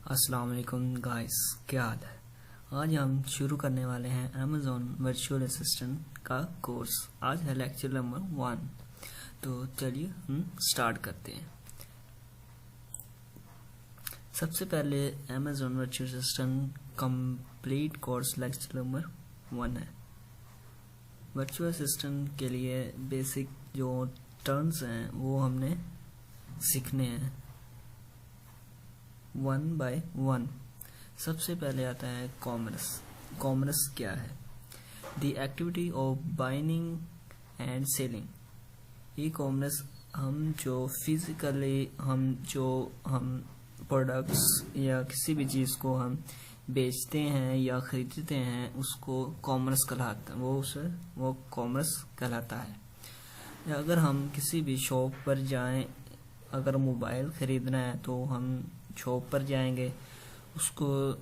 अस्सलाम वालेकुम गाइस, क्या हाल है। आज हम शुरू करने वाले हैं अमेज़ॉन वर्चुअल असिस्टेंट का कोर्स। आज है लेक्चर नंबर 1। तो चलिए हम स्टार्ट करते हैं। सबसे पहले Amazon virtual assistant complete course lecture number 1 है। वर्चुअल असिस्टेंट के लिए बेसिक जो टर्म्स हैं वो हमने सीखने हैं 1 by 1। सबसे पहले आता है कॉमर्स। कॉमर्स क्या है? The activity of buying and selling. E commerce हम जो फिजिकली हम प्रोडक्ट्स या किसी भी चीज़ को हम बेचते हैं या खरीदते हैं उसको कॉमर्स कहलाता है। वो कॉमर्स कहलाता है। या अगर हम किसी भी शॉप पर जाएं, अगर मोबाइल खरीदना है तो हम शॉप पर जाएंगे, उसको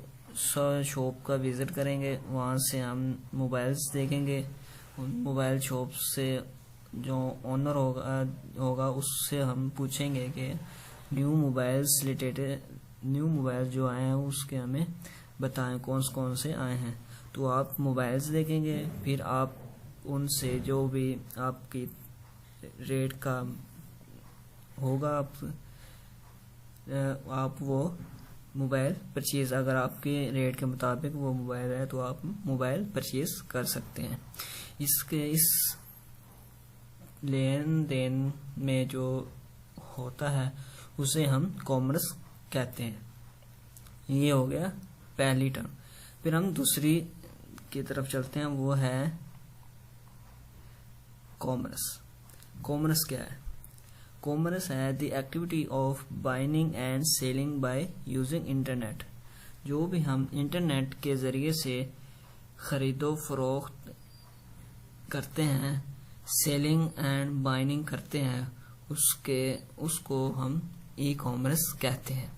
शॉप का विज़िट करेंगे, वहाँ से हम मोबाइल्स देखेंगे। मोबाइल शॉप से जो ओनर होगा उससे हम पूछेंगे कि न्यू मोबाइल जो आए हैं उसके हमें बताएं कौन से आए हैं। तो आप मोबाइल्स देखेंगे, फिर आप उनसे जो भी आपकी रेट का होगा आप वो मोबाइल परचेज, अगर आपके रेट के मुताबिक वो मोबाइल है तो आप मोबाइल परचेज कर सकते हैं। इस लेन देन में जो होता है उसे हम कॉमर्स कहते हैं। ये हो गया पहली टर्म। फिर हम दूसरी की तरफ चलते हैं, वो है कॉमर्स। कॉमर्स क्या है? कॉमर्स है the activity of buying and selling by using internet. जो भी हम इंटरनेट के ज़रिए से ख़रीदो फरोख्त करते हैं, सेलिंग एंड बाइंग करते हैं, उसको हम ई कॉमर्स कहते हैं।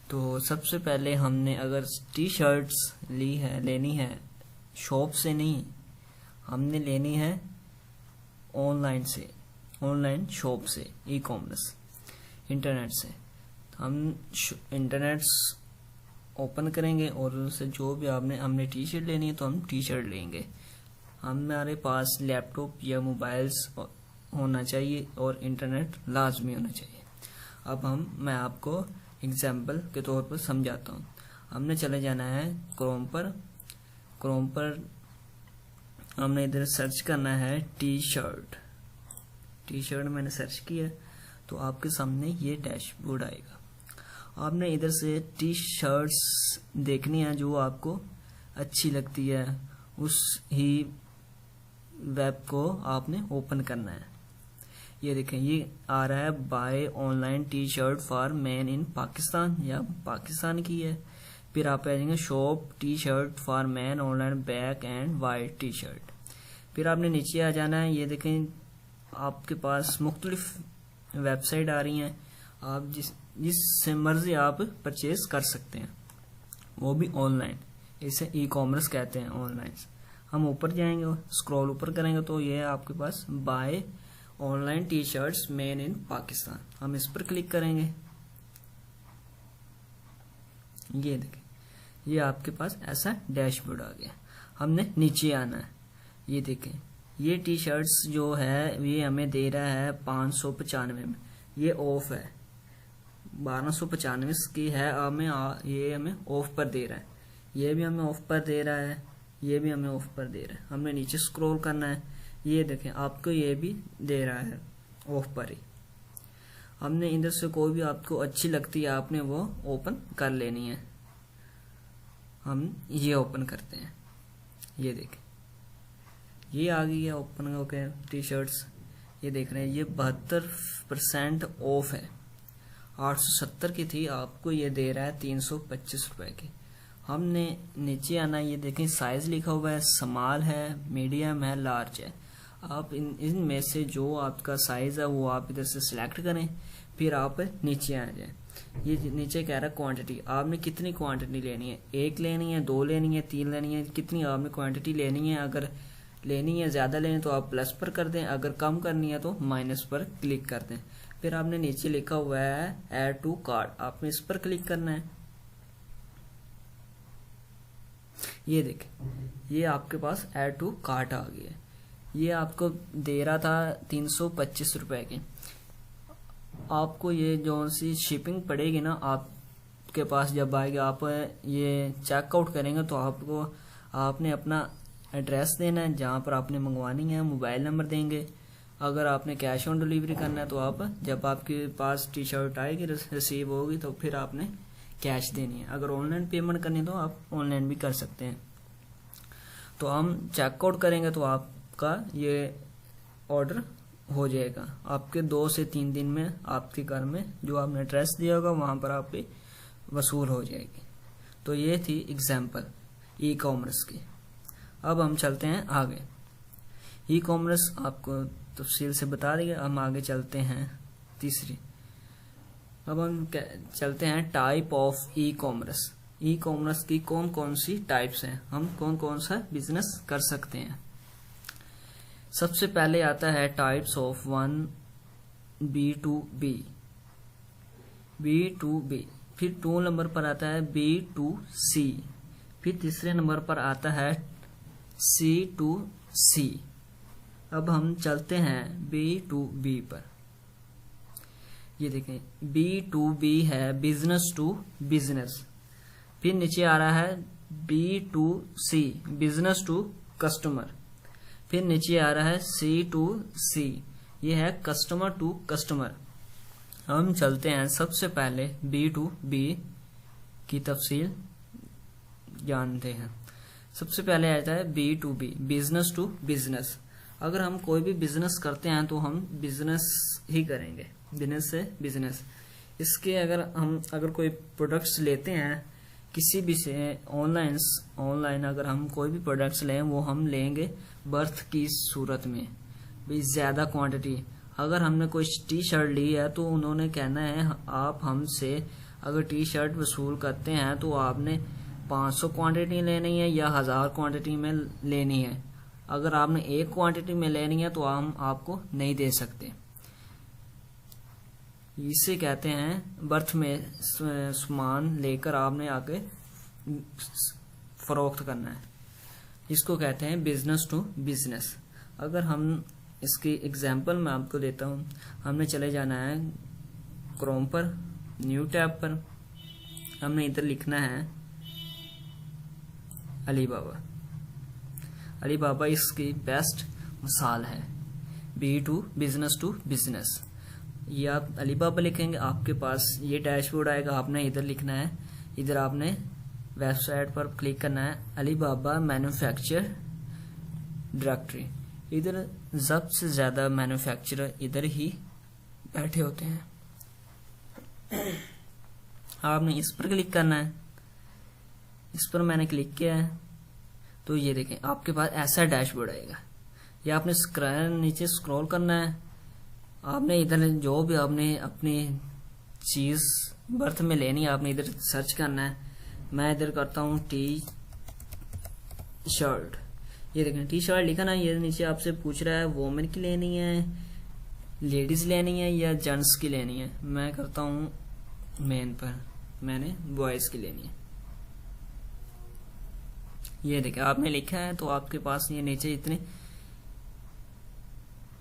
तो सबसे पहले हमने अगर टी शर्ट्स लेनी है शॉप से नहीं, हमने लेनी है ऑनलाइन शॉप से, ई कॉमर्स इंटरनेट से। हम इंटरनेट ओपन करेंगे और उनसे जो भी हमने टी शर्ट लेनी है तो हम टी शर्ट लेंगे। हमारे पास लैपटॉप या मोबाइल्स होना चाहिए और इंटरनेट लाजमी होना चाहिए। अब मैं आपको एग्जाम्पल के तौर पर समझाता हूँ। हमने चले जाना है क्रोम पर हमने इधर सर्च करना है टी शर्ट मैंने सर्च किया तो आपके सामने ये डैशबोर्ड आएगा। आपने इधर से टी शर्ट्स देखनी है जो आपको अच्छी लगती है, उस ही वेब को आपने ओपन करना है। ये देखें, ये आ रहा है buy online T shirt for man in Pakistan, या पाकिस्तान की है। फिर आप आ जाएंगे shop T shirt for man online black and white T shirt. फिर आपने नीचे आ जाना है। ये देखें आपके पास मुख्तलिफ वेबसाइट आ रही हैं, आप जिससे मर्जी आप परचेज कर सकते हैं, वो भी ऑनलाइन। इसे ई कॉमर्स कहते हैं, ऑनलाइन। हम ऊपर जाएंगे, स्क्रॉल ऊपर करेंगे तो ये आपके पास buy online T shirts made in Pakistan, हम इस पर क्लिक करेंगे। ये देखें, ये आपके पास ऐसा डैशबोर्ड आ गया। हमने नीचे आना है। ये देखें, ये टी शर्ट्स जो है ये हमें दे रहा है 595 में। ये ऑफ है, 1295 की है, ये हमें ऑफ पर दे रहा है। ये भी हमें ऑफ पर दे रहा है, ये भी हमें ऑफ पर दे रहा है। हमने नीचे स्क्रॉल करना है। ये देखें, आपको ये भी दे रहा है ऑफ पर ही। हमने इधर से कोई भी आपको अच्छी लगती है आपने वो ओपन कर लेनी है। हम ये ओपन करते हैं। ये देखें, ये आ गई है ओपन होके टी शर्ट्स। ये देख रहे हैं, ये 72% ऑफ है। 870 की थी, आपको ये दे रहा है 325 रुपए की। हमने नीचे आना, ये देखें साइज लिखा हुआ है, स्मॉल है, मीडियम है, लार्ज है। आप इनमें से जो आपका साइज है वो आप इधर से सिलेक्ट करें, फिर आप नीचे आ जाए। ये नीचे कह रहा है क्वांटिटी, आपने कितनी क्वांटिटी लेनी है, 1 लेनी है, 2 लेनी है, 3 लेनी है, कितनी आपने क्वांटिटी लेनी है। अगर लेनी है, ज़्यादा लेनी तो आप प्लस पर कर दें, अगर कम करनी है तो माइनस पर क्लिक कर दें। फिर आपने नीचे लिखा हुआ है ऐड टू कार्ट, आपने इस पर क्लिक करना है। ये देखें, ये आपके पास ऐड टू कार्ट आ गया है। ये आपको दे रहा था 325 रुपए की। आपको ये जो सी शिपिंग पड़ेगी ना आपके पास जब आएगी, आप ये चेकआउट करेंगे तो आपने अपना एड्रेस देना है जहाँ पर आपने मंगवानी है, मोबाइल नंबर देंगे। अगर आपने कैश ऑन डिलीवरी करना है तो आप जब आपके पास टी शर्ट आएगी रिसीव होगी तो फिर आपने कैश देनी है। अगर ऑनलाइन पेमेंट करनी है तो आप ऑनलाइन भी कर सकते हैं। तो हम चेकआउट करेंगे तो आपका ये ऑर्डर हो जाएगा। आपके 2 से 3 दिन में आपके घर में जो आपने एड्रेस दिया होगा वहां पर आपकी वसूल हो जाएगी। तो ये थी एग्जाम्पल ई कॉमर्स की। अब हम चलते हैं आगे। ई कॉमर्स आपको तफसील से बता देंगे। हम आगे चलते हैं तीसरी। अब हम चलते हैं type of e commerce. E commerce की कौन कौन सी टाइप्स हैं, हम कौन कौन सा बिजनेस कर सकते हैं। सबसे पहले आता है टाइप्स ऑफ 1 B2B, B2B। फिर 2 नंबर पर आता है B2C। फिर तीसरे नंबर पर आता है C2C। अब हम चलते हैं B2B पर। ये देखें, B2B है बिजनेस टू बिजनेस। फिर नीचे आ रहा है B2C, बिजनेस टू कस्टमर। फिर नीचे आ रहा है C2C, ये है कस्टमर टू कस्टमर। हम चलते हैं सबसे पहले B2B की तफसील जानते हैं। सबसे पहले आता है B2B, बिजनेस टू बिजनेस। अगर हम कोई भी बिजनेस करते हैं तो हम बिजनेस ही करेंगे, बिजनेस से बिजनेस। इसके अगर कोई प्रोडक्ट्स लेते हैं किसी भी से ऑनलाइन अगर हम कोई भी प्रोडक्ट्स लें वो हम लेंगे बर्थ की सूरत में, भी ज्यादा क्वांटिटी। अगर हमने कोई टी शर्ट ली है तो उन्होंने कहना है आप हमसे अगर टी शर्ट वसूल करते हैं तो आपने 500 क्वांटिटी लेनी है या 1000 क्वांटिटी में लेनी है। अगर आपने 1 क्वांटिटी में लेनी है तो हम आपको नहीं दे सकते। इसे कहते हैं बर्थ में सामान लेकर आपने आके फरोख्त करना है, इसको कहते हैं बिजनेस टू बिजनेस। अगर हम इसकी एग्जांपल मैं आपको देता हूँ। हमने चले जाना है क्रोम पर, न्यू टैब पर। हमने इधर लिखना है अलीबाबा। अलीबाबा इसकी बेस्ट मिसाल है B2 बिजनेस टू बिजनेस। ये आप अलीबाबा लिखेंगे, आपके पास ये डैशबोर्ड आएगा। आपने इधर लिखना है, इधर आपने वेबसाइट पर क्लिक करना है अलीबाबा मैन्युफैक्चर डायरेक्टरी। इधर सबसे ज्यादा मैन्युफैक्चरर इधर ही बैठे होते हैं। आपने इस पर क्लिक करना है। इस पर मैंने क्लिक किया है तो ये देखें आपके पास ऐसा डैशबोर्ड आएगा। ये आपने नीचे स्क्रॉल करना है। आपने इधर जो भी आपने अपनी चीज बर्थ में लेनी है आपने इधर सर्च करना है। मैं इधर करता हूँ टी शर्ट। ये देखें टी शर्ट लिखा ना, ये नीचे आपसे पूछ रहा है वोमेन की लेनी है, लेडीज लेनी है या जेंट्स की लेनी है। मैं करता हूँ मेन पर, मैंने बॉयज की लेनी है। ये देखें आपने लिखा है तो आपके पास ये नीचे इतनी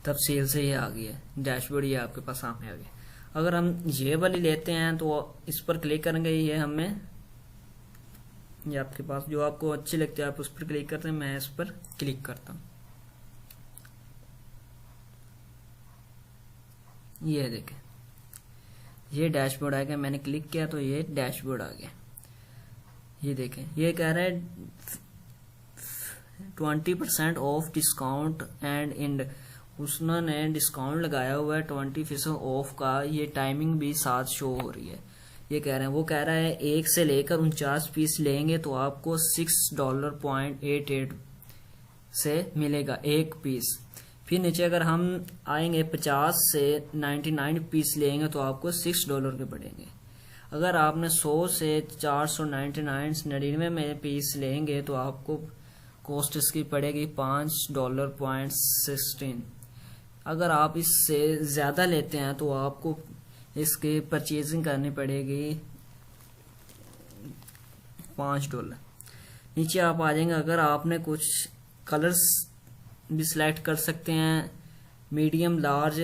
तफसील से ये आ गया डैशबोर्ड, ये आपके पास सामने आ गया। अगर हम ये वाली लेते हैं तो इस पर क्लिक करेंगे, ये हमें ये आपके पास जो आपको अच्छी लगती है आप उस पर क्लिक करते हैं। मैं इस पर क्लिक करता हूँ। ये देखें ये डैशबोर्ड आ गया। मैंने क्लिक किया तो ये डैशबोर्ड आ गया। ये देखें ये कह रहा है 20% ऑफ डिस्काउंट एंड इंड। उसने डिस्काउंट लगाया हुआ है 20% ऑफ का। ये टाइमिंग भी साथ शो हो रही है। ये कह रहे हैं, वो कह रहा है 1 से लेकर 49 पीस लेंगे तो आपको $6.88 से मिलेगा 1 पीस। फिर नीचे अगर हम आएंगे 50 से 99 पीस लेंगे तो आपको $6 के पड़ेंगे। अगर आपने 100 से 499 में पीस लेंगे तो आपको कॉस्ट इसकी पड़ेगी $5.16। अगर आप इससे ज्यादा लेते हैं तो आपको इसकी परचेजिंग करनी पड़ेगी $5। नीचे आप आ जाएंगे। अगर आपने कुछ कलर्स भी सिलेक्ट कर सकते हैं, मीडियम, लार्ज,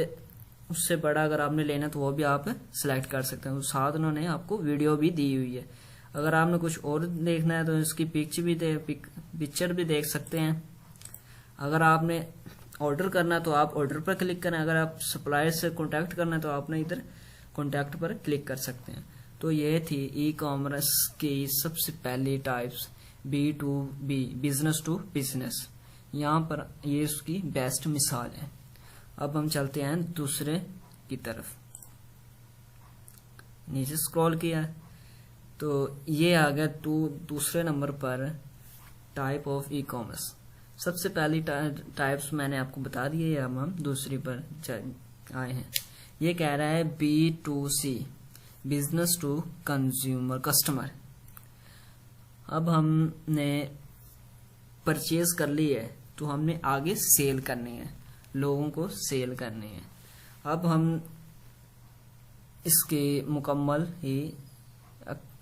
उससे बड़ा अगर आपने लेना तो वो भी आप सिलेक्ट कर सकते हैं। उस साथ उन्होंने आपको वीडियो भी दी हुई है। अगर आपने कुछ और देखना है तो इसकी पिक्चर भी देख सकते हैं। अगर आपने ऑर्डर करना है तो आप ऑर्डर पर क्लिक करें। अगर आप सप्लायर से कॉन्टैक्ट करना है तो आपने इधर कॉन्टैक्ट पर क्लिक कर सकते हैं। तो ये थी ई कॉमर्स की सबसे पहली types, B2B, business to business. यहाँ पर ये उसकी बेस्ट मिसाल है। अब हम चलते हैं दूसरे की तरफ। नीचे स्क्रॉल किया तो ये आ गया दूसरे नंबर पर टाइप ऑफ ई कॉमर्स। सबसे पहली टाइप्स मैंने आपको बता दी है, अब हम दूसरी पर आए हैं। ये कह रहा है B2C, business to consumer, customer. अब हमने परचेज कर ली है तो हमने आगे सेल करनी है, लोगों को सेल करनी है। अब हम इसके मुकम्मल ही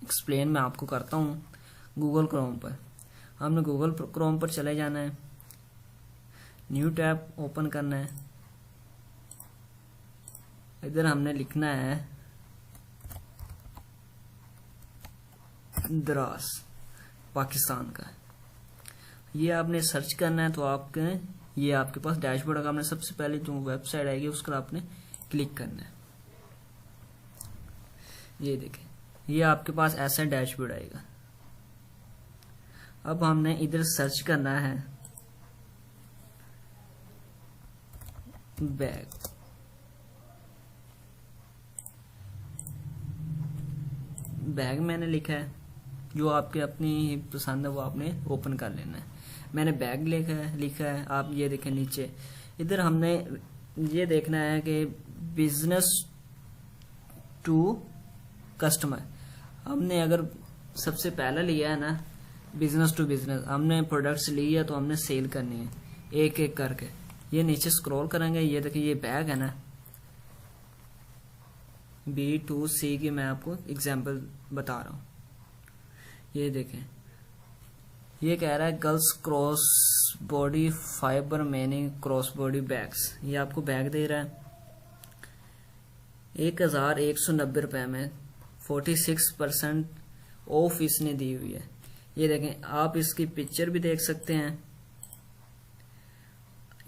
एक्सप्लेन मैं आपको करता हूँ गूगल क्रोम पर। हमने गूगल क्रोम पर चले जाना है, न्यू टैब ओपन करना है। इधर हमने लिखना है द्रास, पाकिस्तान का। ये आपने सर्च करना है तो ये आपके पास डैशबोर्ड का हमने सबसे पहले जो वेबसाइट आएगी उसका आपने क्लिक करना है। ये देखें, ये आपके पास ऐसा डैशबोर्ड आएगा। अब हमने इधर सर्च करना है बैग। बैग मैंने लिखा है, जो आपके अपनी पसंद है वो आपने ओपन कर लेना है। मैंने बैग लिखा है। आप ये देखें नीचे, इधर हमने ये देखना है कि बिजनेस टू कस्टमर। हमने अगर सबसे पहला लिया है ना बिजनेस टू बिजनेस, हमने प्रोडक्ट्स ली है तो हमने सेल करनी है एक एक करके। ये नीचे स्क्रॉल करेंगे, ये देखिए ये बैग है ना, B2C की मैं आपको एग्जांपल बता रहा हूँ। ये देखें, ये कह रहा है girls cross body fibre many cross body bags. ये आपको बैग दे रहा है 1190 रुपए में, 46% ऑफ इसने दी हुई है। ये देखें, आप इसकी पिक्चर भी देख सकते हैं।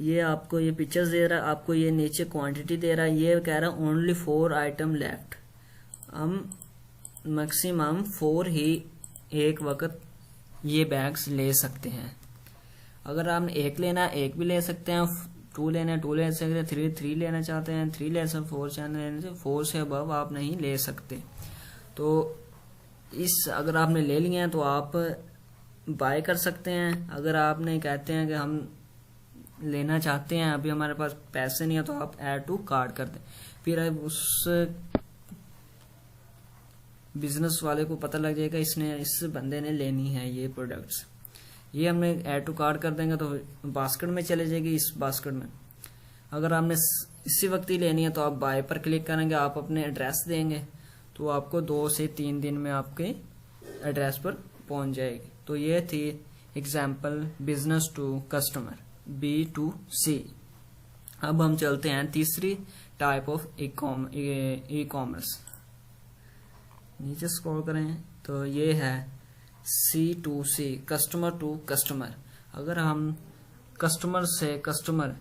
ये आपको ये पिक्चर्स दे रहा है, आपको ये नीचे क्वांटिटी दे रहा है। ये कह रहा है ओनली 4 आइटम लेफ्ट। हम मैक्सिमम 4 ही एक वक्त ये बैग्स ले सकते हैं। अगर आपने एक लेना है एक भी ले सकते हैं, 2 लेना है 2 ले सकते हैं, 3 लेना चाहते हैं 3 ले सकते, 4 लेने से 4 से अबव आप नहीं ले सकते। तो अगर आपने ले लिया है तो आप बाय कर सकते हैं। अगर आपने कहते हैं कि हम लेना चाहते हैं, अभी हमारे पास पैसे नहीं है, तो आप ऐड टू कार्ट कर दें। फिर उस बिजनेस वाले को पता लग जाएगा इस बंदे ने लेनी है ये प्रोडक्ट्स। ये हमने ऐड टू कार्ट कर देंगे तो बास्केट में चले जाएगी। इस बास्केट में अगर आपने इसी वक्त ही लेनी है तो आप बाय पर क्लिक करेंगे, आप अपने एड्रेस देंगे तो आपको 2 से 3 दिन में आपके एड्रेस पर पहुंच जाएगी। तो ये थी example business to customer, B2C। अब हम चलते हैं तीसरी टाइप ऑफ ई कॉमर्स। नीचे स्क्रॉल करें तो ये है C2C, कस्टमर टू कस्टमर। अगर हम कस्टमर से कस्टमर,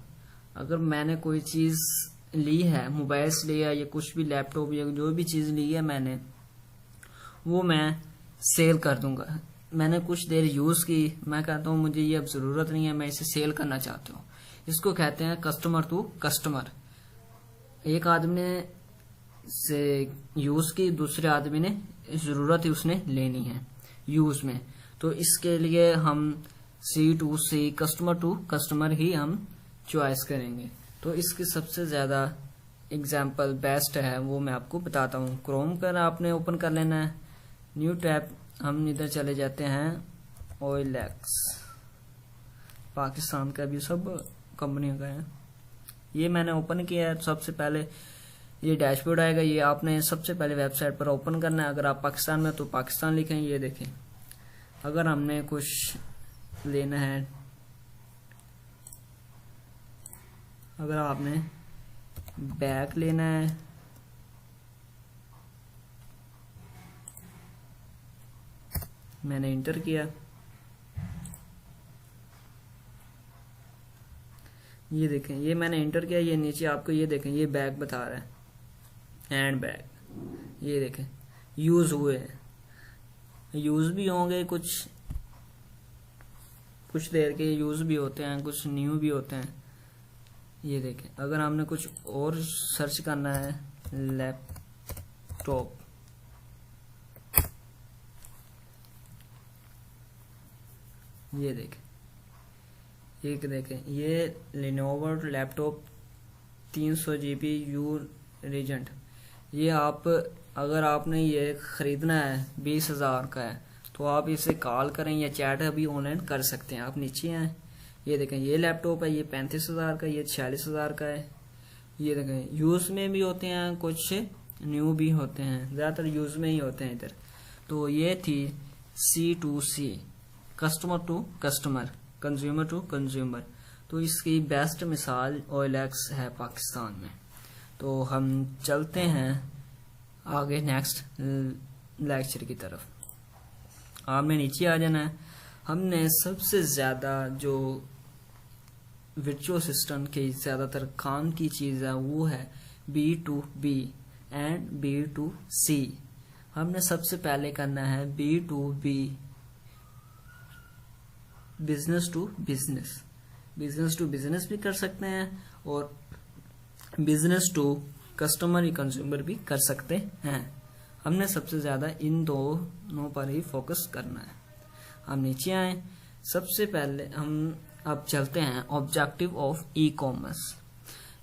अगर मैंने कोई चीज ली है, मोबाइल्स लिया या कुछ भी लैपटॉप या जो भी चीज ली है मैंने, वो मैं सेल कर दूंगा। मैंने कुछ देर यूज की, मैं कहता हूँ मुझे ये अब जरूरत नहीं है, मैं इसे सेल करना चाहता हूँ। इसको कहते हैं कस्टमर टू कस्टमर। एक आदमी ने से यूज की, दूसरे आदमी ने जरूरत ही उसने लेनी है यूज में, तो इसके लिए हम C2C, कस्टमर टू कस्टमर ही हम चॉइस करेंगे। तो इसकी सबसे ज्यादा एग्जाम्पल बेस्ट है वो मैं आपको बताता हूँ। क्रोम पर आपने ओपन कर लेना है, न्यू टैब, हम इधर चले जाते हैं OLX, पाकिस्तान का भी सब कंपनियों का है। ये मैंने ओपन किया है। सबसे पहले ये डैशबोर्ड आएगा, ये आपने सबसे पहले वेबसाइट पर ओपन करना है। अगर आप पाकिस्तान में तो पाकिस्तान लिखें, ये देखें अगर हमने कुछ लेना है, अगर आपने बैग लेना है, मैंने इंटर किया, ये देखें, ये मैंने इंटर किया, ये नीचे आपको ये देखें, ये बैग बता रहा है, हैंड बैग, ये देखें यूज हुए हैं, यूज भी होंगे, कुछ देर के यूज भी होते हैं, कुछ न्यू भी होते हैं। ये देखें, अगर हमने कुछ और सर्च करना है, लैपटॉप, ये देखें, ये लेनोवो लैपटॉप 300 GB यू रीजेंट, ये आप अगर आपने ये खरीदना है 20,000 का है तो आप इसे कॉल करें या चैट अभी ऑनलाइन कर सकते हैं। आप नीचे आए, ये देखें, ये लैपटॉप है, ये 35,000 का, ये 46,000 का है। ये देखें, यूज में भी होते हैं, कुछ न्यू भी होते हैं, ज़्यादातर यूज में ही होते हैं इधर। तो ये थी C2C, customer to customer, consumer to consumer. तो इसकी बेस्ट मिसाल OLX है पाकिस्तान में। तो हम चलते हैं आगे नेक्स्ट लेक्चर की तरफ। आपने नीचे आ जाना है। हमने सबसे ज़्यादा जो वर्चुअल असिस्टेंट के ज़्यादातर काम की चीज़ है वो है B2B एंड B2C। हमने सबसे पहले करना है B2B, business to business. Business to business भी कर सकते हैं और बिजनेस टू कस्टमर या कंज्यूमर भी कर सकते हैं। हमने सबसे ज़्यादा इन दोनों पर ही फोकस करना है। हम नीचे आए, सबसे पहले हम अब चलते हैं objective of e commerce.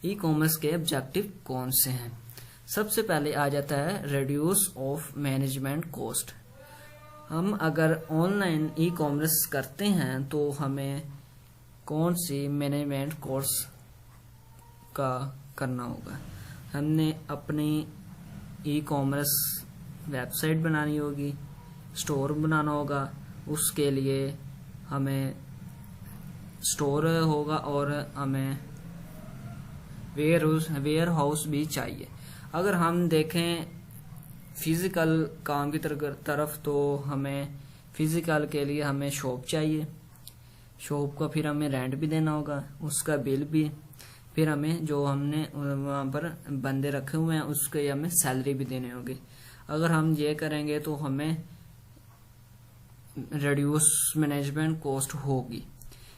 E commerce के ऑब्जेक्टिव कौन से हैं? सबसे पहले आ जाता है रिड्यूस ऑफ मैनेजमेंट कॉस्ट। हम अगर ऑनलाइन ई कॉमर्स करते हैं तो हमें कौन सी मैनेजमेंट कोर्स का करना होगा? हमने अपनी ई कॉमर्स वेबसाइट बनानी होगी, स्टोर बनाना होगा, उसके लिए हमें स्टोर होगा और हमें वेयर हाउस भी चाहिए। अगर हम देखें फिजिकल काम की तरफ तो हमें फिजिकल के लिए हमें शॉप चाहिए, शॉप का फिर हमें रेंट भी देना होगा, उसका बिल भी, फिर हमें जो हमने वहाँ पर बंदे रखे हुए हैं उसके हमें सैलरी भी देनी होगी। अगर हम ये करेंगे तो हमें रिड्यूस मैनेजमेंट कॉस्ट होगी।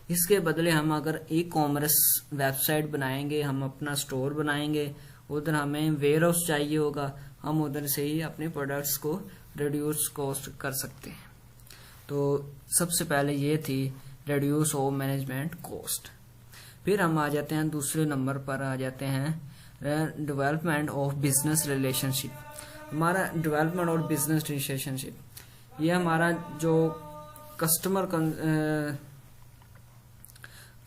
इसके बदले हम अगर ई कॉमर्स वेबसाइट बनाएंगे, हम अपना स्टोर बनाएंगे, उधर हमें वेयर हाउस चाहिए होगा, हम उधर से ही अपने प्रोडक्ट्स को रिड्यूस कॉस्ट कर सकते हैं। तो सबसे पहले ये थी रिड्यूस ऑफ मैनेजमेंट कॉस्ट। फिर हम आ जाते हैं दूसरे नंबर पर, आ जाते हैं डेवलपमेंट ऑफ बिजनेस रिलेशनशिप। हमारा डेवलपमेंट और बिजनेस रिलेशनशिप, ये हमारा जो कस्टमर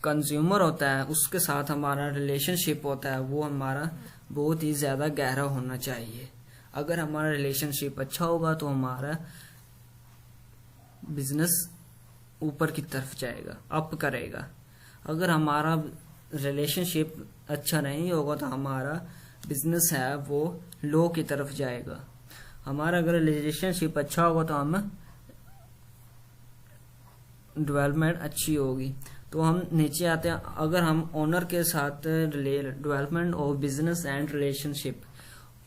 कंज्यूमर होता है उसके साथ हमारा रिलेशनशिप होता है, वो हमारा बहुत ही ज़्यादा गहरा होना चाहिए। अगर हमारा रिलेशनशिप अच्छा होगा तो हमारा बिजनेस ऊपर की तरफ जाएगा, अप करेगा। अगर हमारा रिलेशनशिप अच्छा नहीं होगा तो हमारा बिजनेस है वो लो की तरफ जाएगा। हमारा अगर रिलेशनशिप अच्छा होगा तो हम डेवलपमेंट अच्छी होगी। तो हम नीचे आते हैं, अगर हम ओनर के साथ development of business and relationship,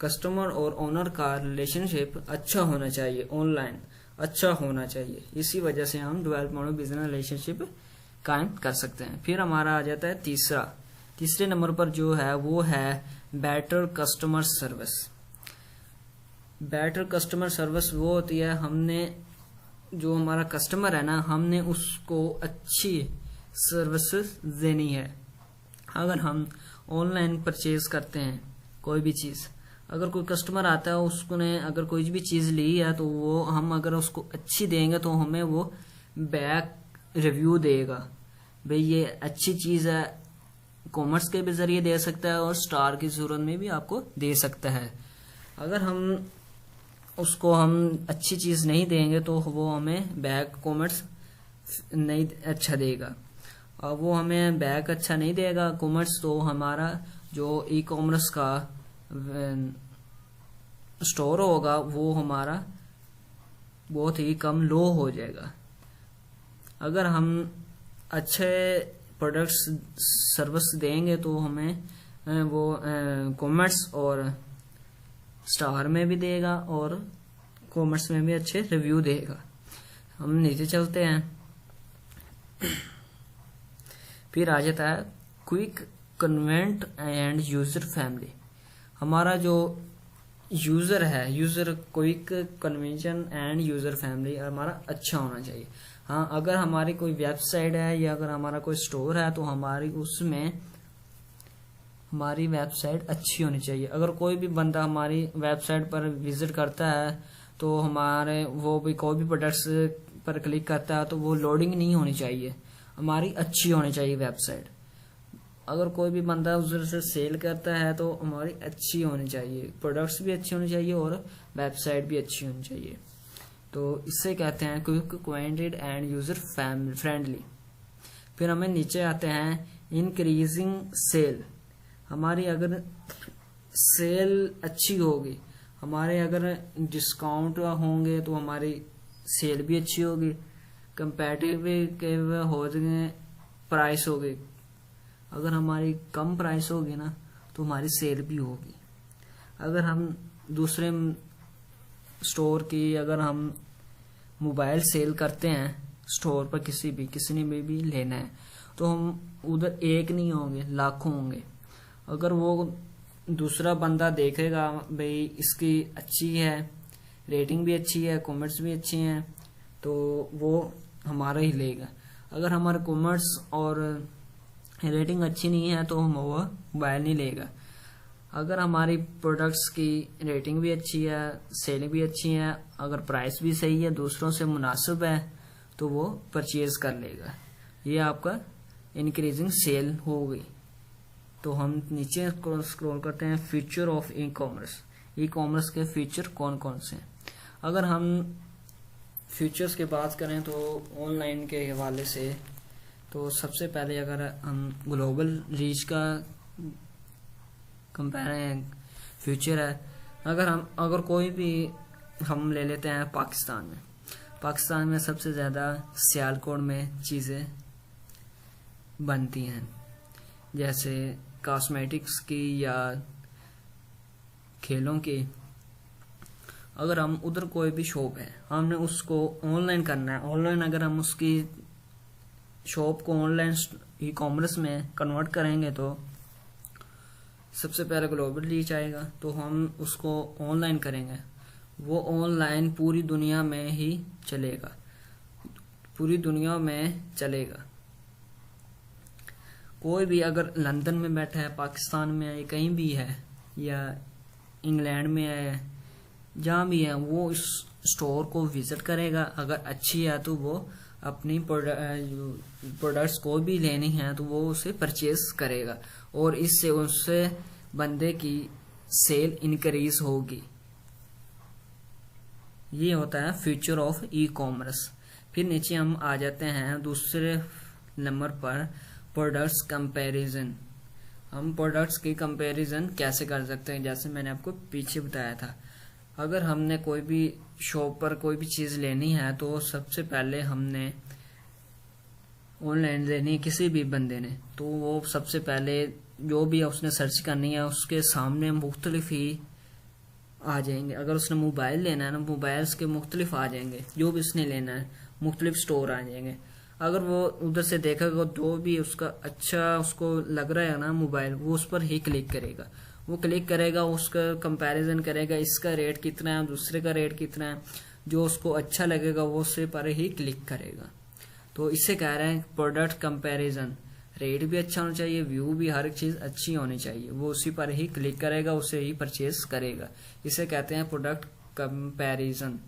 customer और ओनर का रिलेशनशिप अच्छा होना चाहिए, ऑनलाइन अच्छा होना चाहिए। इसी वजह से हम डेवलपमेंट ऑफ बिजनेस रिलेशनशिप कायम कर सकते हैं। फिर हमारा आ जाता है तीसरे नंबर पर जो है वो है better customer service. Better customer service वो होती है, हमने जो हमारा कस्टमर है ना, हमने उसको अच्छी सर्विसेज देनी है। अगर हम ऑनलाइन परचेज करते हैं कोई भी चीज़, अगर कोई कस्टमर आता है उसको ने अगर कोई भी चीज़ ली है तो वो हम अगर उसको अच्छी देंगे तो हमें वो बैक रिव्यू देगा, भाई ये अच्छी चीज़ है। कॉमर्स के भी ज़रिए दे सकता है और स्टार की सूरत में भी आपको दे सकता है। अगर हम उसको हम अच्छी चीज़ नहीं देंगे तो वो हमें बैक कॉमर्स नहीं अच्छा देगा। और वो हमें बैक अच्छा नहीं देगा कॉमर्स, तो हमारा जो ई कॉमर्स का स्टोर होगा वो हमारा बहुत ही कम लो हो जाएगा। अगर हम अच्छे प्रोडक्ट्स सर्विस देंगे तो हमें वो कॉमर्स और स्टार में भी देगा और कॉमर्स में भी अच्छे रिव्यू देगा। हम नीचे चलते हैं। फिर आ जाता है quick convent and user family. हमारा जो यूजर है, user quick convention and user family हमारा अच्छा होना चाहिए। हाँ, अगर हमारी कोई वेबसाइट है या अगर हमारा कोई स्टोर है तो हमारी उसमें हमारी वेबसाइट अच्छी होनी चाहिए। अगर कोई भी बंदा हमारी वेबसाइट पर विजिट करता है तो हमारे वो भी कोई भी प्रोडक्ट्स पर क्लिक करता है तो वो लोडिंग नहीं होनी चाहिए, हमारी अच्छी होनी चाहिए वेबसाइट। अगर कोई भी बंदा उधर से सेल करता है तो हमारी अच्छी होनी चाहिए, प्रोडक्ट्स भी अच्छे होने चाहिए और वेबसाइट भी अच्छी होनी चाहिए। तो इससे कहते हैं क्विक क्वाइंटेड एंड यूजर फ्रेंडली। फिर हमें नीचे आते हैं इंक्रीजिंग सेल। हमारी अगर सेल अच्छी होगी, हमारे अगर डिस्काउंट होंगे तो हमारी सेल भी अच्छी होगी, कंपैटिटिव हो जाएंगे, प्राइस होगी। अगर हमारी कम प्राइस होगी ना तो हमारी सेल भी होगी। अगर हम दूसरे स्टोर की अगर हम मोबाइल सेल करते हैं स्टोर पर, किसी ने भी लेना है तो हम उधर एक नहीं होंगे, लाखों होंगे। अगर वो दूसरा बंदा देखेगा भाई इसकी अच्छी है, रेटिंग भी अच्छी है, कॉमेंट्स भी अच्छी हैं, तो वो हमारा ही लेगा। अगर हमारा कॉमेंट्स और रेटिंग अच्छी नहीं है तो हम वो मोबाइल नहीं लेगा। अगर हमारी प्रोडक्ट्स की रेटिंग भी अच्छी है, सेलिंग भी अच्छी है, अगर प्राइस भी सही है, दूसरों से मुनासिब है, तो वो परचेज कर लेगा। ये आपका इंक्रीजिंग सेल हो गई। तो हम नीचे स्क्रॉल करते हैं feature of e commerce. E commerce के फीचर कौन कौन से हैं? अगर हम फीचर्स की बात करें तो ऑनलाइन के हवाले से तो सबसे पहले अगर हम ग्लोबल रीच का कंपेयर फ्यूचर है। अगर कोई भी हम ले लेते हैं पाकिस्तान में सबसे ज़्यादा सियालकोट में चीज़ें बनती हैं, जैसे कॉस्मेटिक्स की या खेलों की। अगर हम उधर कोई भी शॉप है, हमने उसको ऑनलाइन करना है, ऑनलाइन अगर हम उसकी शॉप को ऑनलाइन ई कॉमर्स में कन्वर्ट करेंगे तो सबसे पहले ग्लोबल रीच आएगा। तो हम उसको ऑनलाइन करेंगे, वो ऑनलाइन पूरी दुनिया में ही चलेगा, पूरी दुनिया में चलेगा। कोई भी अगर लंदन में बैठा है, पाकिस्तान में है, कहीं भी है, या इंग्लैंड में है, जहाँ भी है, वो इस स्टोर को विजिट करेगा। अगर अच्छी है तो वो अपनी प्रोडक्ट्स को भी लेनी है तो वो उसे परचेज करेगा और इससे उससे बंदे की सेल इंक्रीज होगी। ये होता है फ्यूचर ऑफ ई कॉमर्स। फिर नीचे हम आ जाते हैं दूसरे नंबर पर प्रोडक्ट्स कंपैरिजन। हम प्रोडक्ट्स की कंपैरिजन कैसे कर सकते हैं, जैसे मैंने आपको पीछे बताया था। अगर हमने कोई भी शॉप पर कोई भी चीज़ लेनी है तो सबसे पहले हमने ऑनलाइन लेनी है किसी भी बंदे ने, तो वो सबसे पहले जो भी उसने सर्च करनी है उसके सामने मुख्तलिफ ही आ जाएंगे। अगर उसने मोबाइल लेना है ना, मोबाइल्स के मुख्तलिफ आ जाएंगे, जो भी उसने लेना है मुख्तलिफ स्टोर आ जाएंगे। अगर वो उधर से देखेगा जो भी उसका अच्छा उसको लग रहा है ना मोबाइल, वो उस पर ही क्लिक करेगा। वो क्लिक करेगा, उसका कंपैरिजन करेगा, इसका रेट कितना है, दूसरे का रेट कितना है, जो उसको अच्छा लगेगा वो उससे पर ही क्लिक करेगा। तो इससे कह रहे हैं प्रोडक्ट कंपैरिजन, रेट भी अच्छा होना चाहिए, व्यू भी, हर एक चीज़ अच्छी होनी चाहिए, वो उसी पर ही क्लिक करेगा, उसे ही परचेज करेगा। इसे कहते हैं प्रोडक्ट कंपैरिजन।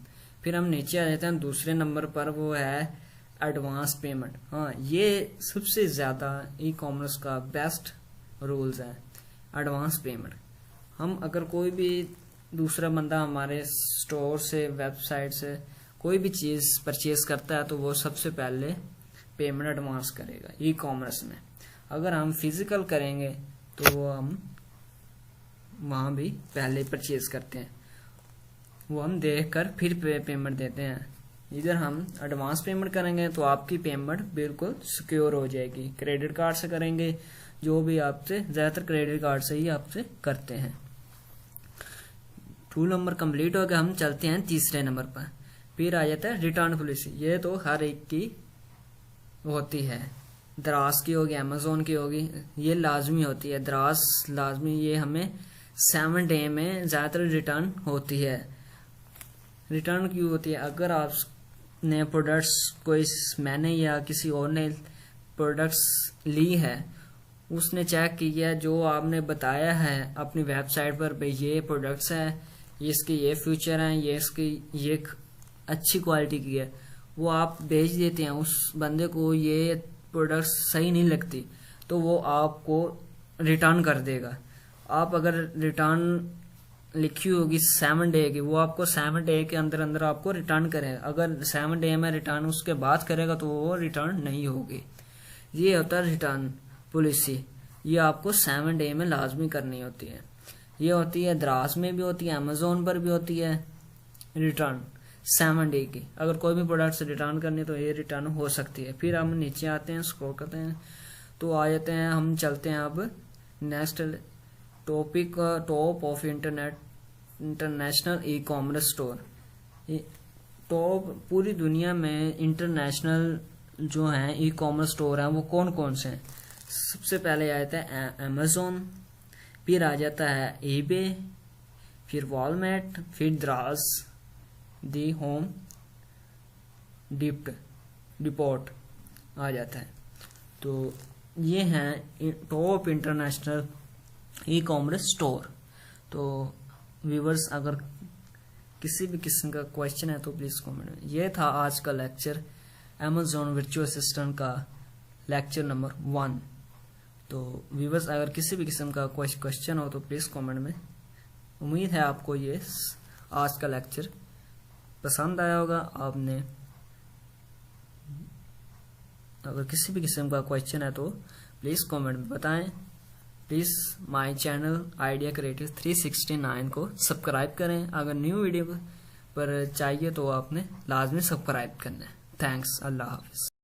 फिर हम नीचे आ जाते हैं दूसरे नंबर पर, वो है एडवांस पेमेंट। हाँ, ये सबसे ज़्यादा ई कॉमर्स का बेस्ट रूल्स है, एडवांस पेमेंट। हम अगर कोई भी दूसरा बंदा हमारे स्टोर से, वेबसाइट से कोई भी चीज़ परचेज करता है तो वो सबसे पहले पेमेंट एडवांस करेगा ई कॉमर्स में। अगर हम फिजिकल करेंगे तो वो हम वहाँ भी पहले परचेज करते हैं, वो हम देख कर फिर पेमेंट देते हैं। इधर हम एडवांस पेमेंट करेंगे तो आपकी पेमेंट बिल्कुल सिक्योर हो जाएगी। क्रेडिट कार्ड से करेंगे, जो भी आपसे, ज़्यादातर क्रेडिट कार्ड से ही आपसे करते हैं। 2 नंबर कंप्लीट हो गया, हम चलते हैं तीसरे नंबर पर। फिर आ जाता है रिटर्न पॉलिसी। ये तो हर एक की होती है, दराज की होगी, अमेजोन की होगी, ये लाजमी होती है, दराज लाजमी। ये हमें 7 डे में ज़्यादातर रिटर्न होती है। रिटर्न क्यों होती है? अगर आपने प्रोडक्ट्स कोई, मैंने या किसी और ने प्रोडक्ट्स ली है, उसने चेक किया जो आपने बताया है अपनी वेबसाइट पर, भाई ये प्रोडक्ट्स हैं, ये इसके ये फ्यूचर हैं, ये इसकी ये अच्छी क्वालिटी की है, वो आप भेज देते हैं उस बंदे को, ये प्रोडक्ट्स सही नहीं लगती तो वो आपको रिटर्न कर देगा। आप अगर रिटर्न लिखी होगी 7 डे की, वो आपको 7 डे के अंदर अंदर आपको रिटर्न करेगा। अगर 7 डे में रिटर्न उसके बाद करेगा तो वो रिटर्न नहीं होगी। ये होता है रिटर्न पॉलिसी, ये आपको 7 डे में लाजमी करनी होती है। ये होती है दराज में भी होती है, अमेजोन पर भी होती है रिटर्न 7 डे की। अगर कोई भी प्रोडक्ट से रिटर्न करनी तो ये रिटर्न हो सकती है। फिर हम नीचे आते हैं, स्क्रॉल करते हैं तो आ जाते हैं, हम चलते हैं अब next topic, top of international e commerce store. Top पूरी दुनिया में इंटरनेशनल जो हैं ई कॉमर्स स्टोर हैं वो कौन कौन से हैं? सबसे पहले आ जाता है अमेजोन, फिर आ जाता है ईबे, फिर वॉलमार्ट, फिर द्राज, दी होम डिपोर्ट आ जाता है। तो ये हैं top international e commerce store. तो व्यूवर्स, अगर किसी भी किस्म का क्वेश्चन है तो प्लीज़ कमेंट में। ये था आज का लेक्चर, अमेजोन वर्चुअल असिस्टेंट का लेक्चर नंबर 1। तो व्यूवर्स, अगर किसी भी किस्म का कोई क्वेश्चन हो तो प्लीज़ कमेंट में। उम्मीद है आपको ये आज का लेक्चर पसंद आया होगा। आपने अगर किसी भी किस्म का क्वेश्चन है तो प्लीज़ कमेंट में बताएं। Please my channel idea creative 369 को सब्सक्राइब करें। अगर न्यू वीडियो पर चाहिए तो आपने लाजमी सब्सक्राइब करना है। थैंक्स, अल्लाह हाफिज़।